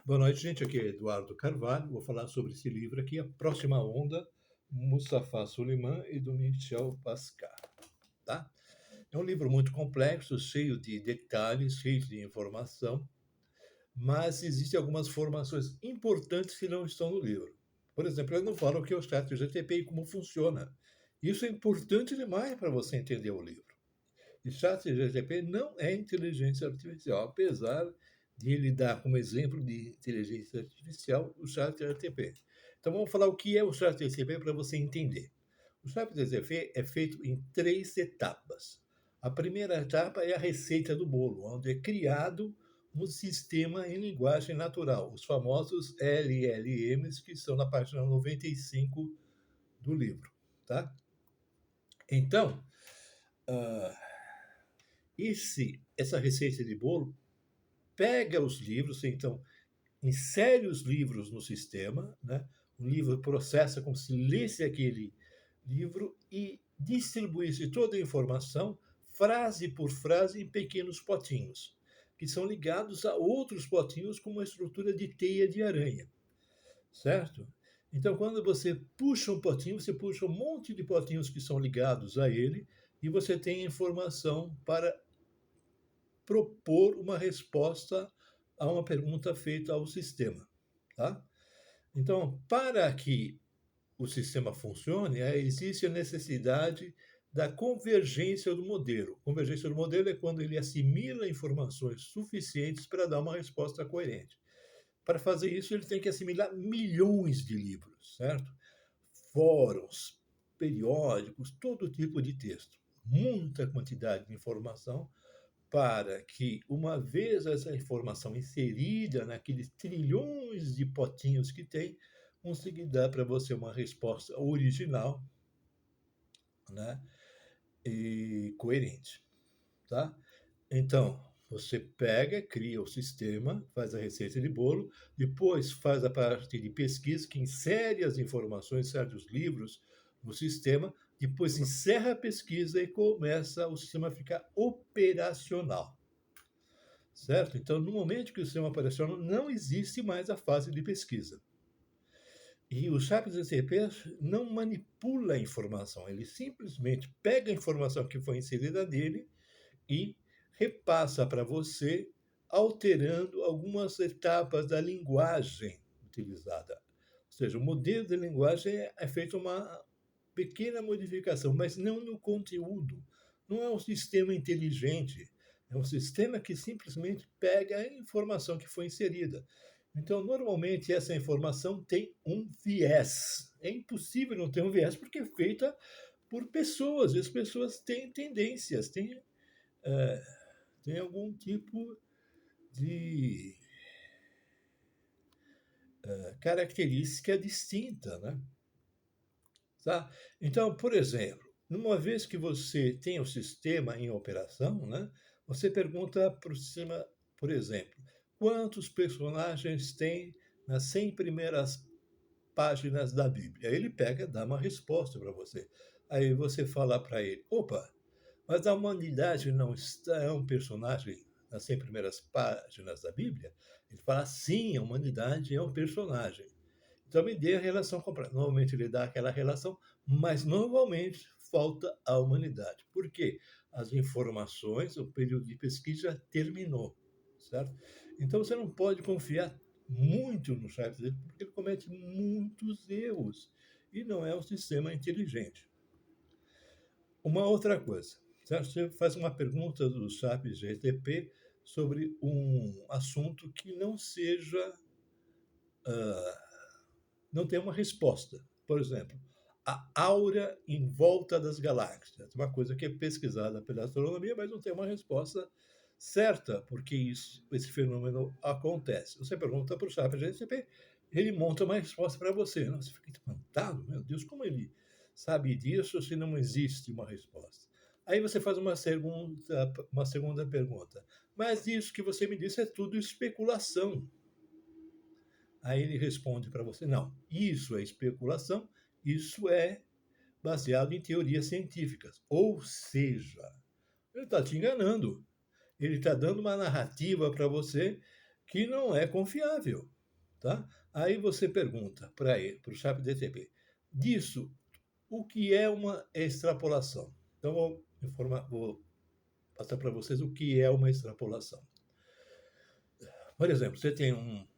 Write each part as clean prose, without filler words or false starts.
Boa noite, gente. Aqui é Eduardo Carvalho. Vou falar sobre esse livro aqui, A Próxima Onda, Mustafa Suleyman e do Michel Pascal. Tá? É um livro muito complexo, cheio de detalhes, cheio de informação, mas existem algumas informações importantes que não estão no livro. Por exemplo, ele não fala o que é o chat GTP e como funciona. Isso é importante demais para você entender o livro. E ChatGPT não é inteligência artificial, apesar de ele dar como exemplo de inteligência artificial o ChatGPT. Então vamos falar o que é o ChatGPT para você entender. O ChatGPT é feito em 3 etapas. A primeira etapa é a receita do bolo, onde é criado um sistema em linguagem natural, os famosos LLMs, que estão na página 95 do livro. Tá? Então, essa receita de bolo pega os livros, então insere os livros no sistema, né? O livro processa como se lesse aquele livro e distribuísse toda a informação, frase por frase, em pequenos potinhos, que são ligados a outros potinhos com uma estrutura de teia de aranha, certo? Então, quando você puxa um potinho, você puxa um monte de potinhos que são ligados a ele e você tem informação para propor uma resposta a uma pergunta feita ao sistema. Tá? Então, para que o sistema funcione, existe a necessidade da convergência do modelo. Convergência do modelo é quando ele assimila informações suficientes para dar uma resposta coerente. Para fazer isso, ele tem que assimilar milhões de livros, certo? Fóruns, periódicos, todo tipo de texto. Muita quantidade de informação para que, uma vez essa informação inserida naqueles trilhões de potinhos que tem, consiga dar para você uma resposta original, né, e coerente. Tá? Então, você pega, cria o sistema, faz a receita de bolo, depois faz a parte de pesquisa, que insere as informações, certos livros no sistema, depois encerra a pesquisa e começa o sistema a ficar operacional. Certo? Então, no momento que o sistema operacional, não existe mais a fase de pesquisa. E o ChatGPT não manipula a informação, ele simplesmente pega a informação que foi inserida nele e repassa para você, alterando algumas etapas da linguagem utilizada. Ou seja, o modelo de linguagem é feita uma pequena modificação, mas não no conteúdo. Não é um sistema inteligente, é um sistema que simplesmente pega a informação que foi inserida. Então, normalmente, essa informação tem um viés. É impossível não ter um viés, porque é feita por pessoas. E as pessoas têm tendências, têm algum tipo de característica distinta, né? Tá? Então, por exemplo, numa vez que você tem o sistema em operação, né, você pergunta para o sistema, por exemplo, quantos personagens tem nas 100 primeiras páginas da Bíblia? Aí ele pega, dá uma resposta para você. Aí você fala para ele: opa, mas a humanidade não está, é um personagem nas 100 primeiras páginas da Bíblia? Ele fala: sim, a humanidade é um personagem. Então me dê a relação completa. Normalmente ele dá aquela relação, mas normalmente falta a humanidade. Por quê? As informações, o período de pesquisa já terminou, certo? Então você não pode confiar muito no chat dele, porque ele comete muitos erros e não é um sistema inteligente. Uma outra coisa, certo? Você faz uma pergunta do chat GTP sobre um assunto que não seja não tem uma resposta. Por exemplo, a aura em volta das galáxias. Uma coisa que é pesquisada pela astronomia, mas não tem uma resposta certa porque esse fenômeno acontece. Você pergunta para o ChatGPT, ele monta uma resposta para você. Você fica espantado, meu Deus, como ele sabe disso se não existe uma resposta? Aí você faz uma segunda pergunta. Mas isso que você me disse é tudo especulação. Aí ele responde para você: não, isso é especulação, isso é baseado em teorias científicas. Ou seja, ele está te enganando. Ele está dando uma narrativa para você que não é confiável. tá? Aí você pergunta para o ChatGPT, disso, o que é uma extrapolação? Então, vou passar para vocês o que é uma extrapolação. Por exemplo, você tem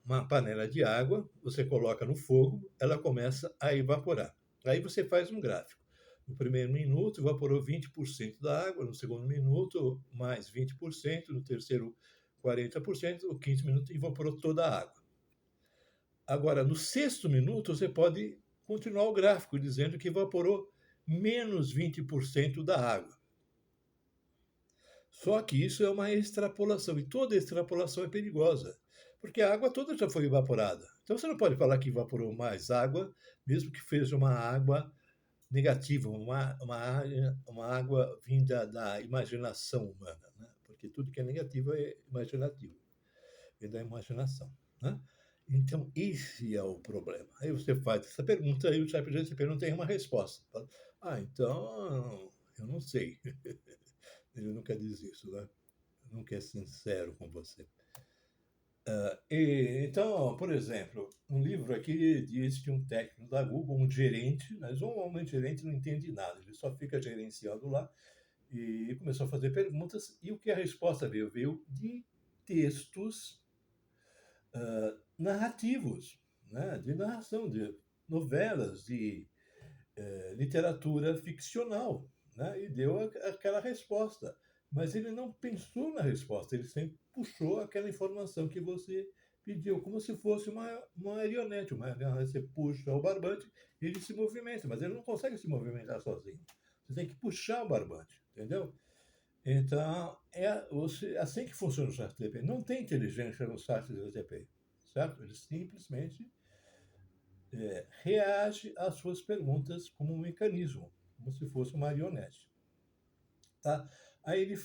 uma panela de água, você coloca no fogo, ela começa a evaporar. Aí você faz um gráfico. No primeiro minuto, evaporou 20% da água, no segundo minuto, mais 20%, no terceiro, 40%, no quinto minuto, evaporou toda a água. Agora, no sexto minuto, você pode continuar o gráfico dizendo que evaporou menos 20% da água. Só que isso é uma extrapolação, e toda extrapolação é perigosa, porque a água toda já foi evaporada. Então você não pode falar que evaporou mais água, mesmo que seja uma água negativa, uma água vinda da imaginação humana, né? Porque tudo que é negativo é imaginativo, vem da imaginação, né? Então, esse é o problema. Aí você faz essa pergunta e o ChatGPT não tem uma resposta. Então, eu não sei. Ele nunca diz isso, né? Nunca é sincero com você. Então, por exemplo, um livro aqui diz que um técnico da Google, um gerente, mas normalmente gerente não entende nada, ele só fica gerenciando lá e começou a fazer perguntas e o que a resposta veio? Veio de textos narrativos, né? De narração, de novelas, de literatura ficcional, né? E deu aquela resposta. Mas ele não pensou na resposta, ele sempre puxou aquela informação que você pediu, como se fosse uma marionete. Você puxa o barbante e ele se movimenta, mas ele não consegue se movimentar sozinho. Você tem que puxar o barbante, entendeu? Então, assim que funciona o ChatGPT. Não tem inteligência no ChatGPT, certo? Ele simplesmente reage às suas perguntas como um mecanismo, como se fosse uma marionete. Tá? Aí ele